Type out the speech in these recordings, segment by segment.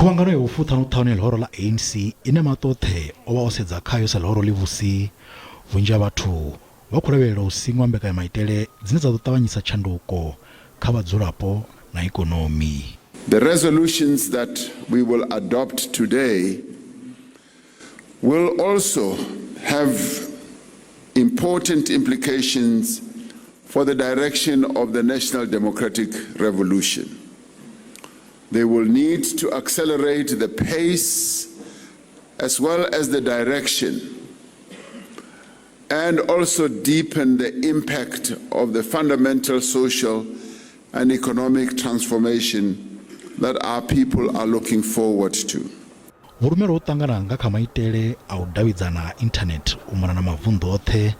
Khuvhangano ya ufuṱhanuṱhanu ya lihoro la ANC ine maṱoṱhe o vha o sedza khayo sa lihoro ḽivhusi. Vhunzhi ha vhathu vha khou lavhelela u siṅwa mbekanyamaitele dzine dza ḓo ṱavhanyisa tshanduko kha vhadzulapo na ikonomi. The resolutions that we will adopt today will also have important implications for the direction of the national democratic revolution. They will need to accelerate the pace as well as the direction, and also deepen the impact of the fundamental social and economic transformation that our people are looking forward to. Vhurumelo ho ṱangana nga kha maitele a u davhidzana internet u mona na mavunḓu oṱhe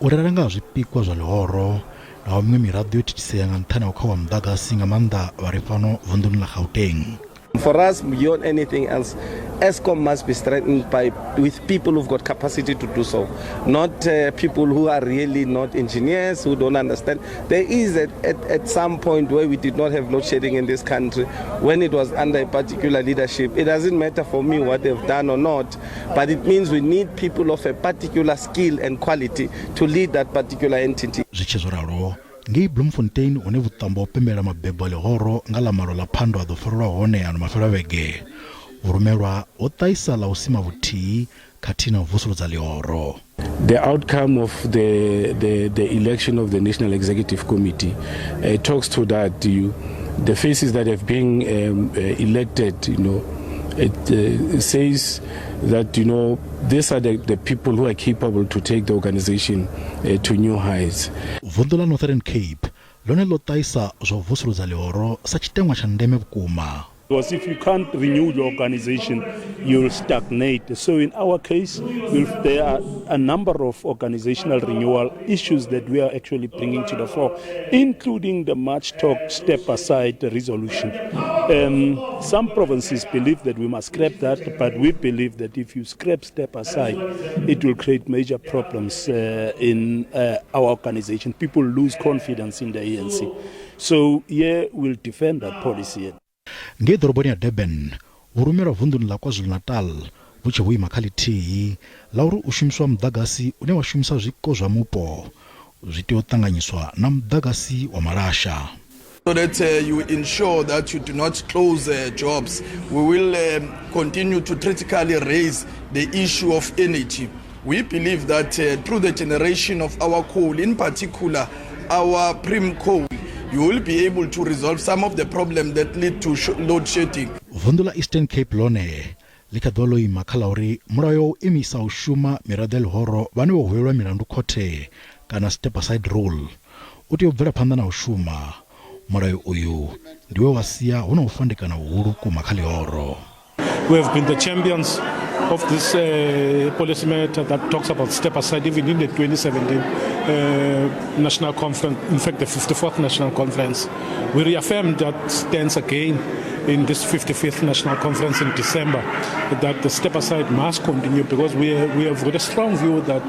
u rera nga zwipikwa zwa lihoro na miṅwe miraḓo yo thithisea nga nṱhani ha u khawa muḓagasi nga maanḓa vha ri fhano vunḓuni ḽa Gauteng. For us, beyond anything else, ESCOM must be strengthened with people who've got capacity to do so, not people who are really not engineers, who don't understand. There is at some point where we did not have load shedding in this country, when it was under a particular leadership. It doesn't matter for me what they've done or not, but it means we need people of a particular skill and quality to lead that particular entity. Ngi Bloemfontein une vhuṱambo pembela mabebo a lihoro nga ḽa malo ḽa phando a ḓo farelwa hone ano mafhelo a vhege. Vhurumelwa ho ṱaisa ḽa u sima vhuthihi khathihi na u vusuludza lihoro. The outcome of the election of the National Executive Committee talks to that. The faces that have been elected, it says that these are the people who are capable to take the organization to new heights. Vunḓu ḽa Northern Cape lone ḽo ṱaisa zwa u vusuludza lihoro sa tshiteṅwa tsha ndeme vhukuma. Because if you can't renew your organization, you'll stagnate. So in our case, there are a number of organizational renewal issues that we are actually bringing to the fore, including the much talked step aside resolution. Some provinces believe that we must scrap that, but we believe that if you scrap step aside, it will create major problems in our organization. People lose confidence in the ANC. So yeah, we'll defend that policy. Nge ḓoroboni ya Durban vhurumela vunḓuni ḽa KwaZulu-Natal vhu tshe vho ima kha ḽithihi ḽa uri u shumiswa muḓagasi une wa shumisa zwiko zwa mupo zwi tea u ṱanganyiswa na muḓagasi wa malasha. So that you ensure that you do not close jobs. We will continue to critically raise the issue of energy. We believe that through the generation of our coal, in particular our prim coal, you will be able to resolve some of the problems that lead to load shedding. Vunḓu ḽa Eastern Cape lone ḽi kha ḓo ḽo ima kha ḽa uri mulayo u imisa u shuma miraḓo ya lihoro vhane vho hwelwa milandu khothe kana step aside rule u tea u bvela phanḓa na u shuma. Mulayo uyu ndiwe wa sia hu na u fandekana huhulu kuma kha lihoro. We have been the champions of this policy matter that talks about step aside, even in the 2017 National Conference, in fact the 54th National Conference. We reaffirmed that stance again in this 55th National Conference in December, that the step aside must continue because we have got a strong view that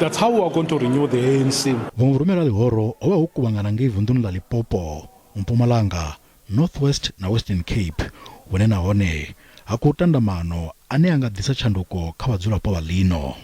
that's how we are going to renew the ANC. Vhurumela lihoro owa hu Khuvhangano ngei vunḓuni ḽa Limpopo, Mpumalanga, Northwest na Western Cape hune nahone ha khou tandamano ane a nga ḓisa tshanduko kha vhadzulapo vha ḽino.